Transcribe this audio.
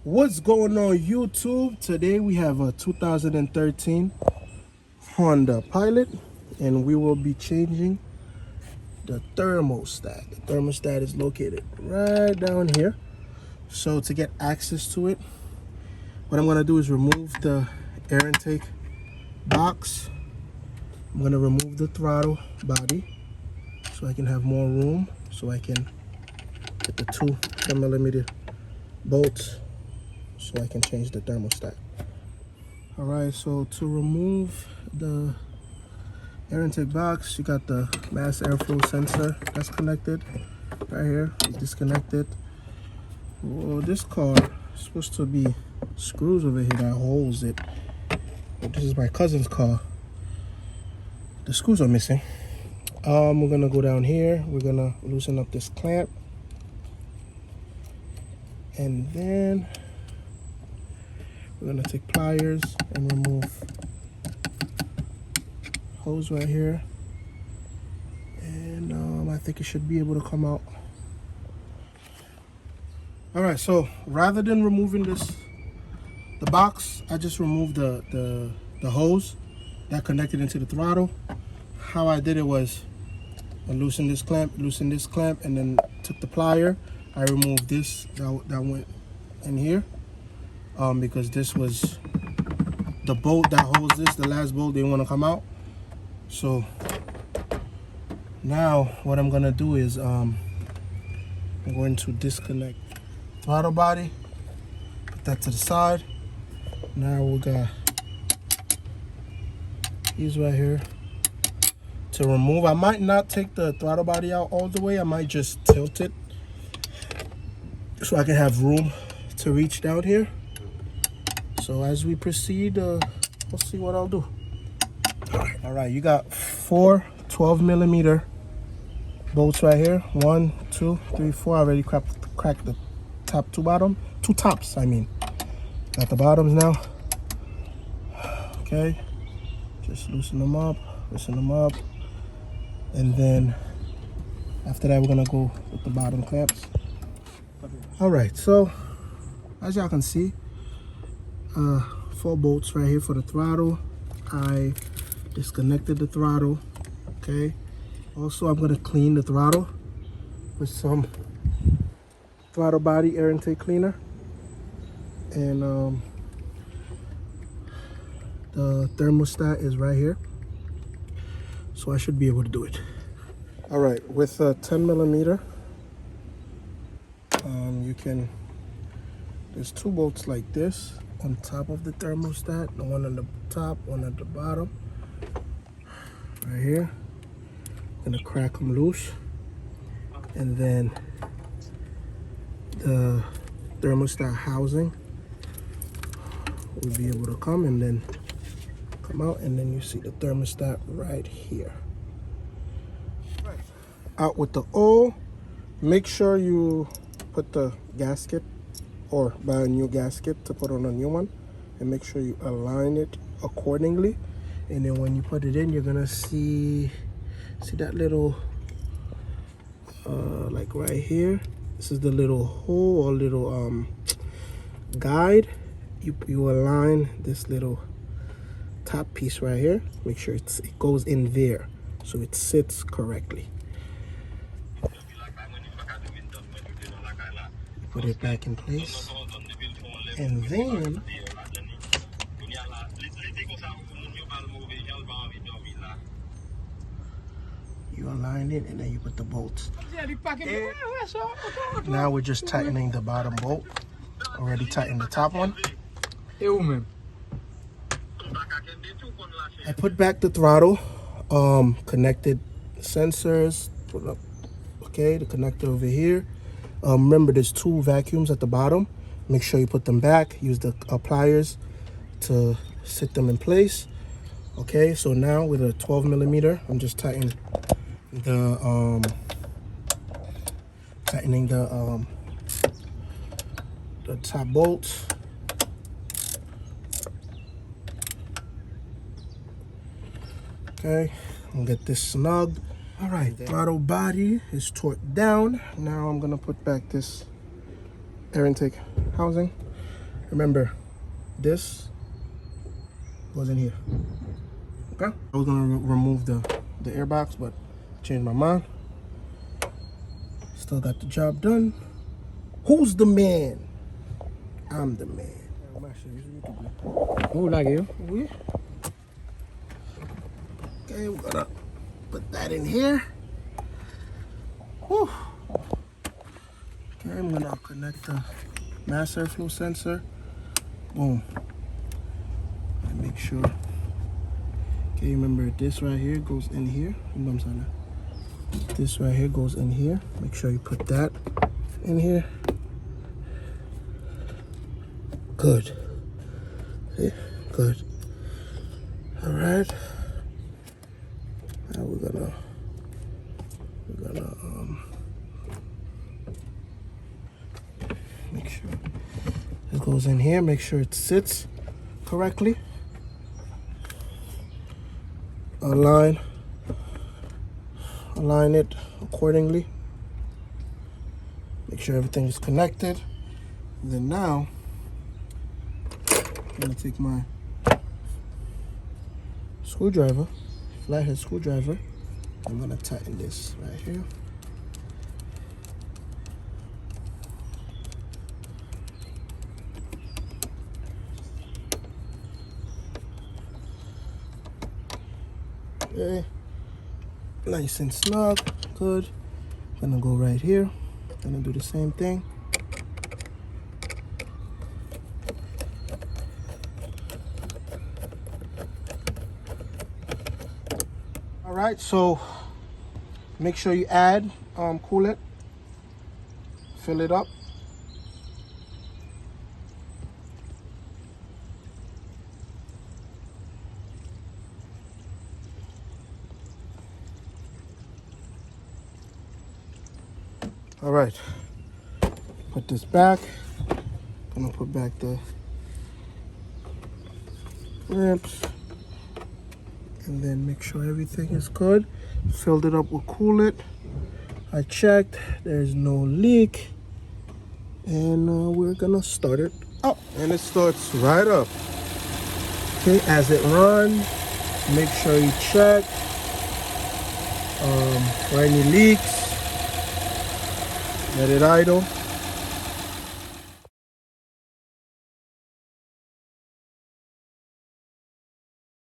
What's going on YouTube? Today we have a 2013 Honda Pilot and we will be changing the thermostat. The thermostat is located right down here. So to get access to it, what I'm going to do is remove the air intake box. I'm going to remove the throttle body so I can have more room, so I can get the 10mm bolts so I can change the thermostat. All right, so to remove the air intake box, you got the mass airflow sensor that's connected right here. You disconnect it. Well, this car is supposed to be screws over here that holds it, but this is my cousin's car. The screws are missing. We're gonna go down here. We're gonna loosen up this clamp, and then we're gonna take pliers and remove hose right here, and I think it should be able to come out. All right, so rather than removing the box, I just removed the hose that connected into the throttle. How I did it was I loosened this clamp, and then took the plier. I removed this that went in here, because this was the bolt that holds this. The last bolt didn't want to come out. So now what I'm gonna do is I'm going to disconnect throttle body, put that to the side. Now we got these right here to remove. I might not take the throttle body out all the way. I might just tilt it so I can have room to reach down here. So as we proceed, we'll see what I'll do. All right, you got 4 12mm bolts right here. 1, 2, 3, 4. I already cracked the top two tops, I mean. Got the bottoms now. Okay, just loosen them up, and then after that we're gonna go with the bottom clamps. All right, so as y'all can see, 4 bolts right here for the throttle. I disconnected the throttle. Okay, also I'm gonna clean the throttle with some throttle body air intake cleaner, and the thermostat is right here, so I should be able to do it. All right, with a 10mm, there's 2 bolts like this on top of the thermostat, the one on the top, one at the bottom, right here. I'm gonna crack them loose, and then the thermostat housing will be able to come and then come out, and then you see the thermostat right here. Out with the oil. Make sure you put the gasket, or buy a new gasket to put on a new one, and make sure you align it accordingly. And then when you put it in, you're gonna see that little like right here, this is the little hole or little guide. You align this little top piece right here. Make sure it goes in there so it sits correctly. Put it back in place, and then you align it, and then you put the bolts. Now we're just tightening the bottom bolt. Already tightened the top one. I put back the throttle, connected sensors, put up, okay, the connector over here. Remember, there's 2 vacuums at the bottom. Make sure you put them back. Use the pliers to sit them in place. Okay, so now with a 12mm, I'm just tightening the top bolts. Okay, I'm gonna get this snugged. All right, throttle body is torqued down. Now I'm gonna put back this air intake housing. Remember, this goes in here. Okay? I was gonna remove the air box, but changed my mind. Still got the job done. Who's the man? I'm the man. Who like you? Okay, we're gonna put that in here. Whew. Okay, I'm gonna connect the mass airflow sensor. Boom. And make sure. Okay, remember this right here goes in here. This right here goes in here. Make sure you put that in here. Good. Okay, good. All right. Now we're gonna make sure it goes in here. Make sure it sits correctly. Align it accordingly. Make sure everything is connected. And then now I'm gonna take my screwdriver, flathead screwdriver. I'm gonna tighten this right here. Okay, nice and snug, good. Gonna go right here. Gonna do the same thing. All right, so make sure you add coolant, fill it up. All right, put this back. Gonna put back the clamps, and then make sure everything is good. Filled it up with coolant. I checked, there's no leak, and we're gonna start it up, and it starts right up. Okay, as it runs, make sure you check for any leaks. Let it idle.